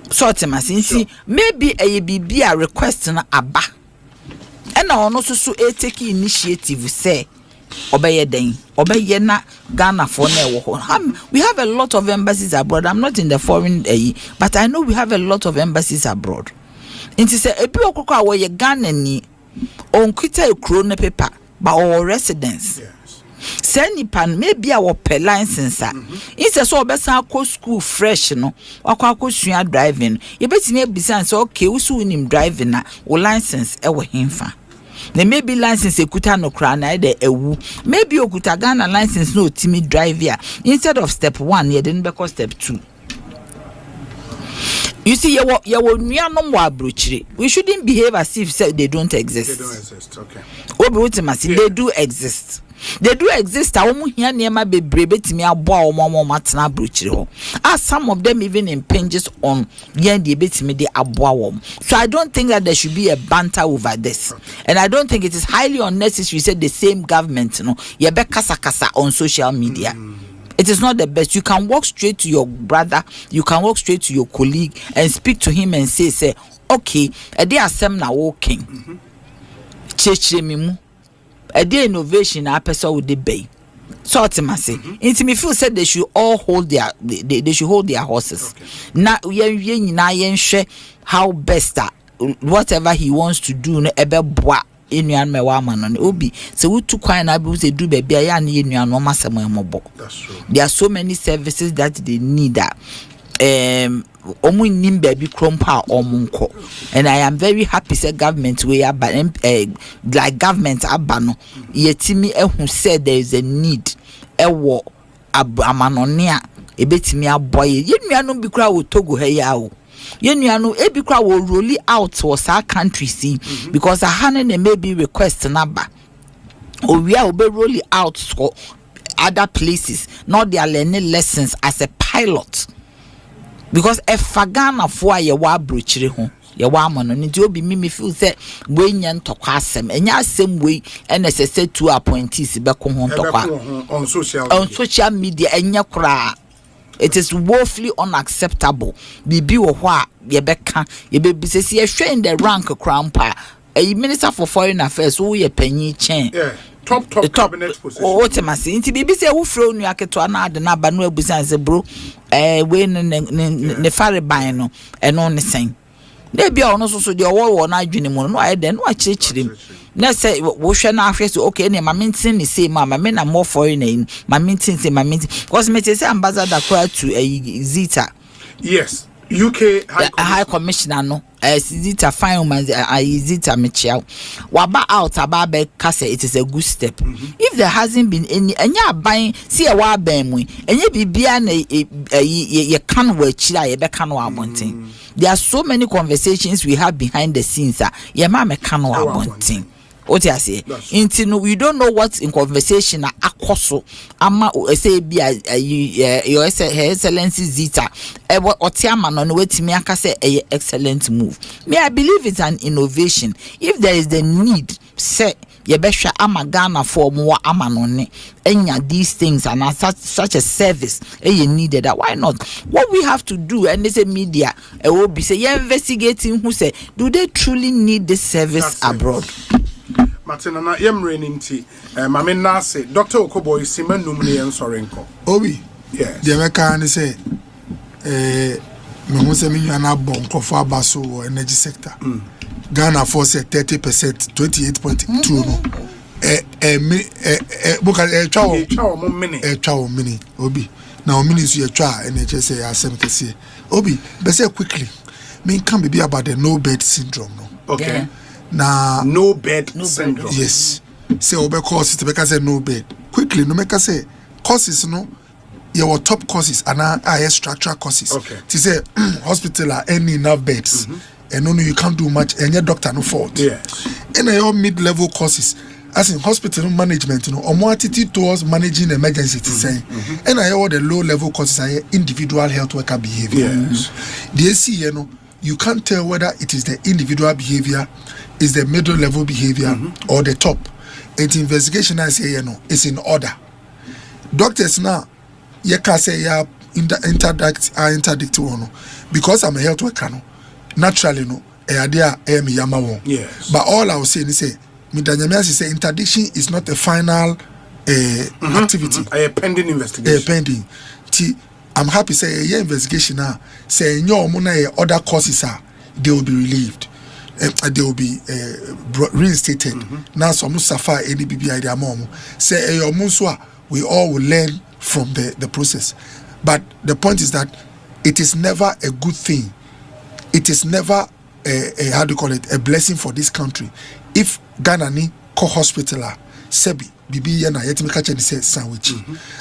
So see maybe a BB request na aba. And also so take initiative say obey na Ghana for we have a lot of embassies abroad. I'm not in the foreign but I know we have a lot of embassies abroad. It is a people where you Ghana ni on quita a crone paper but our residents. Send pan maybe our per license. It's a so best school fresh no or driving. You bet me besides okay we soon him driving or license ever him fa. There may be license ekuta no kra na de ewu. Maybe okuta Ghana license no timi drive here. Instead of step 1, you didn't because step 2. You see, we shouldn't behave as if they don't exist. They don't exist, okay. They do exist. They do exist. As some of them even impinges on so I don't think that there should be a banter over this. And I don't think it is highly unnecessary. Said the same government, kasa on social media. It is not the best. You can walk straight to your brother, you can walk straight to your colleague and speak to him and say, okay, they are some now walking. A day innovation a person would debate. So ultimately, it me feel said they should all hold their they should hold their horses. Now how best that whatever he wants to do no ebe boa enuan me wa man no obi so we took kwan na be say do baby ya na enuan no masem emobo. That's true. There are so many services that they need that omu nim baby krompa omunko, and I am very happy say government we are like government abano yetimi ehun said there is a need ewo amanonia ebetimi aboye yenuanu bi kra wo Togo he ya o yenuanu ebi kra wo roll out was our country see because a hanen may be request number or we are be roll out for other places, not they are learning lessons as a pilot. Because if Ghana for ye wa brochire ho ye wa amano nti obi me feel say we nya ntokwa asem enya asem we NSS 2 appointees be ko ho ntokwa on social media enya kura. It is woefully unacceptable. Bibi wo ho a ye beka ye be bisesi ye hwe in the rank crampa a minister for foreign affairs who ye panyi chen top cabinet position. Ultimately, inti bibi say who fro nu aketo na ade na ba no abusan say bro we ne fare ban no eno ne sen na bia ono so de owo na adwene mu no aye de no akirikirem na say wo hwe na ahwe so okay ne mamintin ne say ma me na more foreign mamintin say mamintin because me say ambassador kwa to Zita. Yes. UK High Commissioner no Zita fine woman Zita Michel waba out about kase it is a good step. If there hasn't been any buying see a wa bemwe enye bibia na ye can we chira ye be kan wa abonten. There are so many conversations we have behind the scenes ye ma me kan wa abonten. What I say? Into we don't know what's in conversation akoso ama say be your excellency Zita otiama no wetimi aka say excellent move. Me I believe it's an innovation. If there is the need say yebehwa ama Ghana for more amanone enya these things and such a service needed that why not? What we have to do and they say media will be say you're investigating who say do they truly need this service abroad? Martina na yemre ninti mame na say Dr Okoe Boye simanum ne ensorenko obi yes the American say me ho se me nwana bon kofo abaso energy sector Ghana for say 30% 28.2 no boka twa o mini obi na o mini so ye twa NHS say asem kese obi be say quickly me can be about the no bed syndrome no okay yeah. Na no bed syndrome. Yes. Say obe courses to make say no bed. Quickly no make say courses no your top courses and higher structural courses. Okay. To say hospital are any enough beds. And no you can't do much and your doctor no fault. Yes. And your mid-level courses as in hospital management or more attitude towards managing emergency to say. And I all the low level courses are individual health worker behavior. Yes. The AC you can't tell whether it is the individual behavior, is the middle level behavior, or the top. It's investigation I say it's in order. Doctors now, you can say interdict one because I'm a health worker. Naturally, no, yes. But all I was saying is say interdiction is not a final activity. A pending investigation. Pending. I'm happy say your investigation now say your other causes they will be relieved. They will be reinstated. Now some suffer any BBI their mom. Say your muswa we all will learn from the process. But the point is that it is never a good thing. It is never a how do you call it, a blessing for this country. If Ghana ni co-hospital Sebi Bibi yana yetimika cheni say sandwich.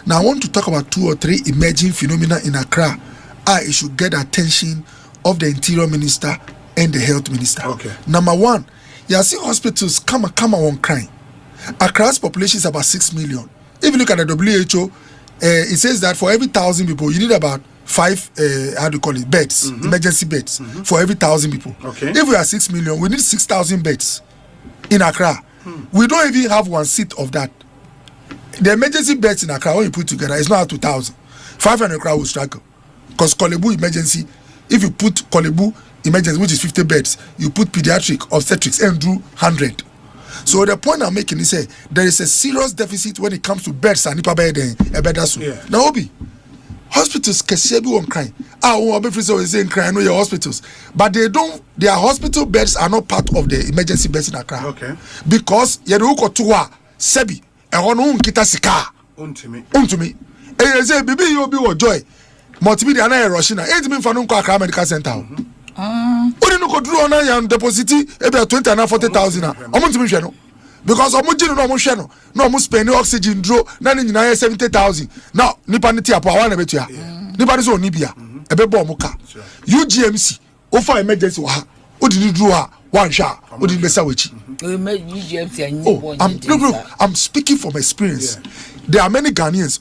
Now I want to talk about 2 or 3 emerging phenomena in Accra. It should get attention of the Interior Minister and the Health Minister. Okay. Number 1, you see hospitals come on crime. Accra's population is about 6 million. If you look at the WHO, it says that for every 1,000 people, you need about 5 how do you call it, beds, emergency beds for every 1,000 people. Okay. If we are 6 million, we need 6,000 beds in Accra. We don't even have 1 seat of that. The emergency beds in Accra, when you put together, it's not 2,000. 500 crowd will struggle. Because Kolebu emergency, if you put Kolebu emergency, which is 50 beds, you put pediatric, obstetrics, and do 100. So the point I'm making is there is a serious deficit when it comes to beds and nipa bed and bedasu. Now Obi, hospitals can be on crime. Crime, no your hospitals, but their hospital beds are not part of the emergency beds in Accra. Okay. Because yeruko tuwa sebi ehono nkita sika. Untumi. Say bibi you be joy. Multimedia na Russian. Ain't mean for no Accra Medical Center. Odi no ko duro na yan deposit e be 20 and 40,000 na. Omo ntumi hwe no. Because omo gino no omo hwe no. Na omo spend oxygen dro na ni nyina 70,000. Now nipa ne tia po awa na betua. Nipa ne so oni bia. E be bo omo ka. UGMC ofa emergency wa ha. Odi ni dro ha wan hwa. Odi ni besa wachi. I'm speaking from experience. Yeah. There are many Ghanaians.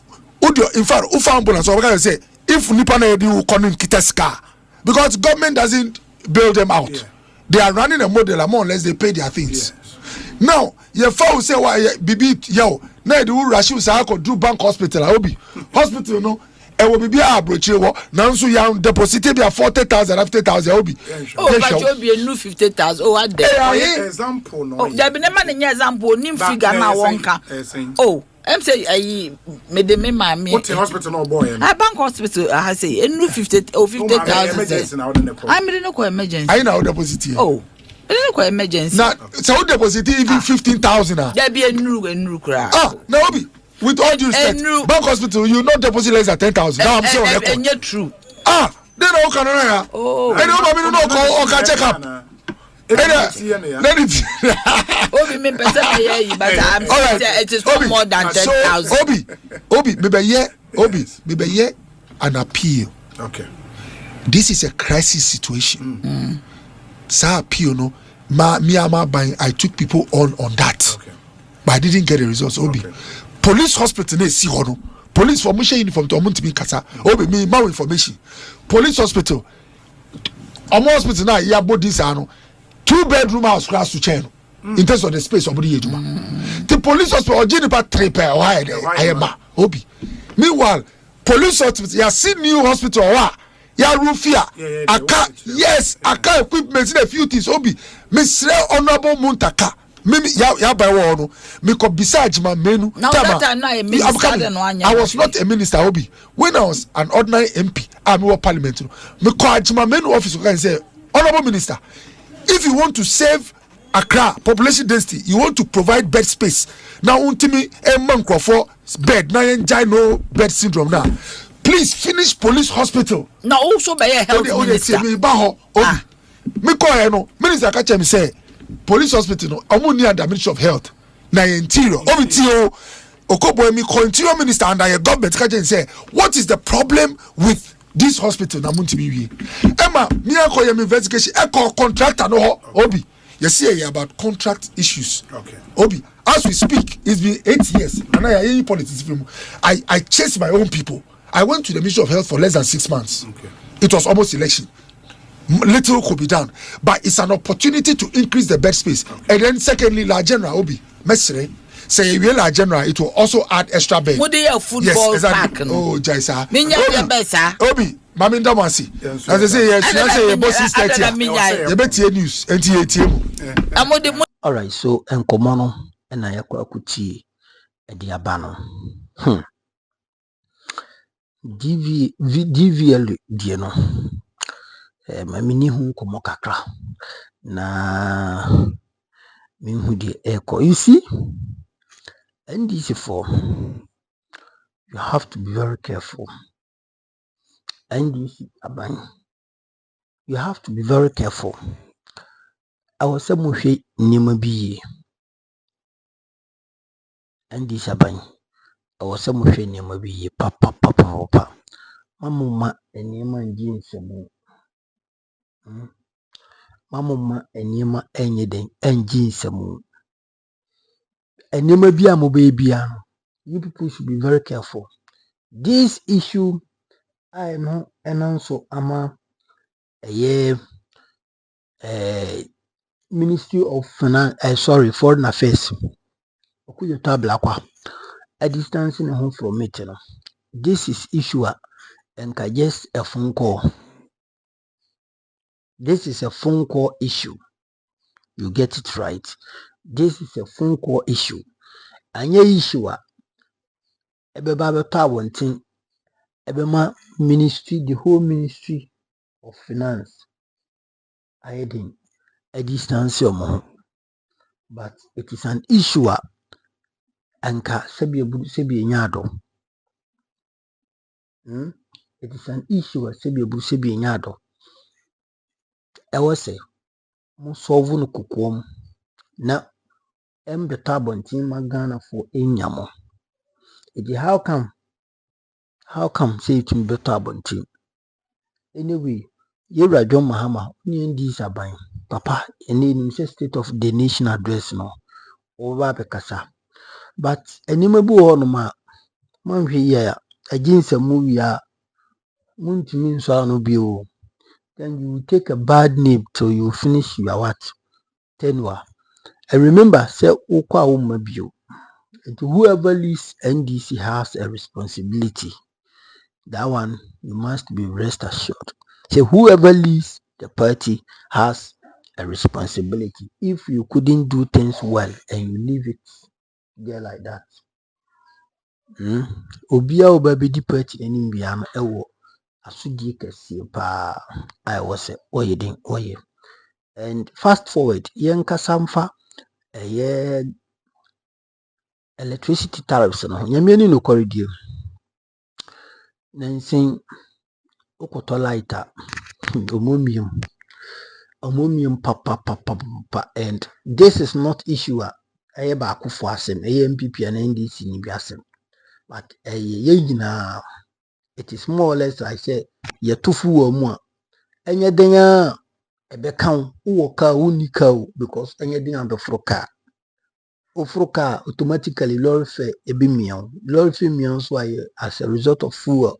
In fact, ufa ambulance or say if nipa na ebi will come in kiteska. Because government doesn't bail them out. Yeah. They are running a model more or less they pay their things. Yes. Now, your father say why bibi yo na the rush you say do bank hospital obi hospital no e will be a broche wo na nso ya deposit be 40,000 50,000 obi. Oh, but you be a new 50,000. Oh, what there? Example no. Oh, there be no man example nim figure na wonka. Oh, I'm say me de me mama. What hospital no boy? A bank hospital I say a new 50,000. I'm in no emergency. I know deposit here. Oh, I don't emergency. Now, so deposit even 15,000. There be a new crack. No obi. With all due respect, bank hospital, you not deposit less than 10,000. Now I'm saying and you're true. Then all can ya. Oh. And no no call or check up. Let it. Obi me person but I'm saying it is no more than 10,000. Obi, maybe ye an appeal. Okay. This is a crisis situation. Sa appeal no, I took people on that. Okay. But I didn't get the results. Obi. Okay. Police hospital ne si hono. Police formation uniform to omuntimi kasa. Obi me more information. Police hospital. Omo hospital na ya body this ano. 2-bedroom house class to chain. In terms of the space of the The police hospital or 3 per Obi. Meanwhile, police hospital ya see new hospital ya rufia aka yes aka equipment in a few things Obi. Mr. Honorable Muntaka. Mimi ya by one me ko bisage my menu. Now that I'm not a minister, I was not a minister Obi. When I was an ordinary MP, I'm a parliament. Me ko my menu office can say Honorable Minister, if you want to save Accra population density, you want to provide bed space. Now untimi a man for bed now enjoy no bed syndrome now. Please finish police hospital. Now also by a health minister. Me call no minister catch me say police hospital no amu near the Ministry of Health. Na interior. Obitio Okoe Boye me continue minister under your government catch and say what is the problem with this hospital na muntimi wie. Emma me akoye me investigation e contractor no Obi. You see about contract issues. Okay. Obi, as we speak, it's been 8 years. And I politics film. I chased my own people. I went to the Ministry of Health for less than 6 months. Okay. It was almost election. Little could be done, but it's an opportunity to increase the bed space. Okay. And then secondly, La General Obi, Mestre, say we La General, it will also add extra bed. Would they have football exactly. park? Oh, Jaisa. Obi. Mami Ndamasi. As I say, yes, I say your boss is 30. You bet news. NTA. All right, so enkomono na yakwa akuti ediabano. DVLA die no. Mami ni hu nkomo kakra. Na mi hu die eko. You see, NDC4, you have to be very careful. NDC Abang, you have to be very careful. I was some way Nimabi NDC Abang. I was some way Nimabi papa. Mamma and Yama jeans Mamma and Yama anything and jeans and Nimabi amo baby. You people should be very careful. This issue I know, and also ama Ministry of Finance, Foreign Affairs. Okuyo tablakwa a distance in home from it. This is issue and just a phone call. This is a phone call issue. You get it right. This is a phone call issue. And your issue ebeba one thing. Ebema ministry, the whole Ministry of Finance, I didn't a distance but it is an issue anka sebi nyado. It is an issue sebi nyado. I was say mo solve no kukom na beta bontin magana for enyamo. It is how come say it in better bontin. Anyway, Yera John Mahama, this aban, Papa, and in state of the nation address no, over Pekasa. But animable on man here, against a movie, Munti means no bill. Then you take a bad name till you finish your what? Tenwa. I remember, say, Okwa Umabio. And whoever leaves NDC has a responsibility. That one, you must be rest assured. So whoever leads the party has a responsibility. If you couldn't do things well and you leave it there like that, Obia Obabidi party and Biam Ewo Asudi Kesi pa I was oye. And fast forward, Yanka Samfa a year electricity tariffs no Yamini no corridor. Then saying Okoto lighter, ammonium papa, and this is not issue a baako for asem, NPP and NDC ni bi asem, but it is more or less like say ye tofu wo mu a enye den a ebe kan wo ka uni ka because enye den abefro ka ofro ka automatically lorry fare ebi mian lorry fare mian so as a result of fuel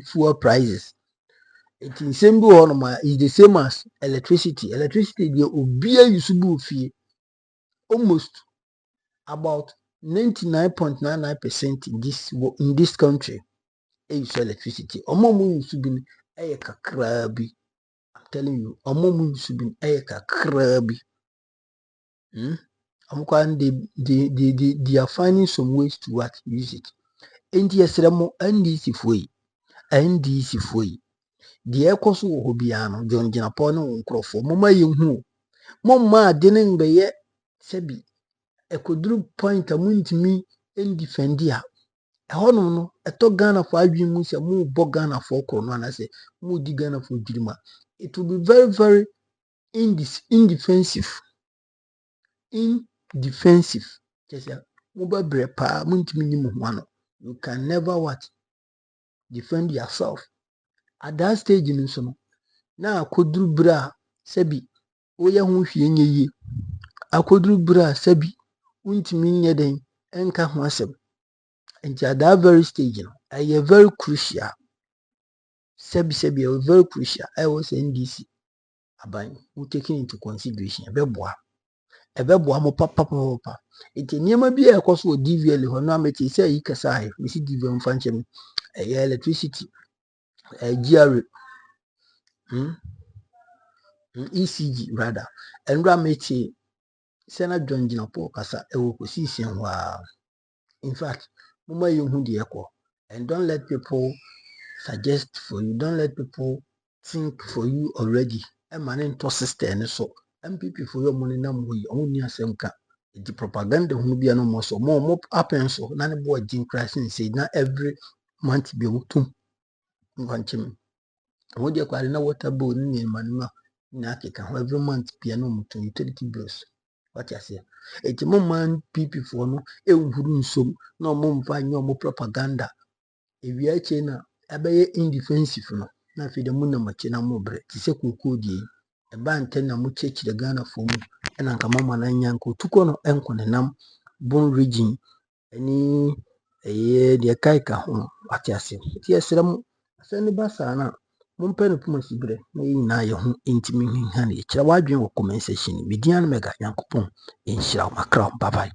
fuel prices. It is same bi on is the same as electricity dey obia yusubu fie almost about 99.99% in this country use electricity. Omo use bi kakra bi. I'm telling you, omo use bi kakra bi. They are finding some ways to what use it. NDC foi. The ekoso wo bia no John Jinapo no nkrofo moma yehu moma adene be sebi ekoduru point amuntimi ndefendi a ehono no eto Ghana for adwin mu se mu bo Ghana for kro no anase mu di Ghana for dirima. It will be very very indefensive. Just mobile brepa muntimi ni mu ho ano. You can never what defend yourself. At that stage in so no na akoduru bra sebi oye ho hwie nyeye akoduru bra sebi untimi nye den enka ho asem. And at that very stage no very crucial sebi very crucial. I was NDC aban we taking into consideration ebeboa mo papa it niema bi ekoso DVLA ho no ameti say yi kasa ai we see DVLA mfanchem electricity GRA ECG rather and ameti Senator John Jinapo kasa ewo position wa. In fact mama you hu de ekọ and don't let people suggest for you, don't let people think for you already. A man into sister and so MPP for your money na mo yi oni asem ka the propaganda hu bia no mo so more happen so na ne boy Jim Christ say na every month be wutum nwanchim wo de kware na water bill ni manima na akeka every month bia no mutum utility bills. What you say? It's more man people for no ehuru nsom na omomfa nye omo propaganda. Ewia che na abeye indefensive no na fi de mu na mache na mo bre ti se kokoo die e ba nten na mo chechire Ghana for mu na nka mama na nyanko tuko no enko ne nam bon region ani de kaika ho ati ase ti esere mu ase ne ba sa na mo mpe no puma sibre na yi na ye ho intimi hin ha ne kira wadwen wo comment section median mega yankopon enhira makra bye bye.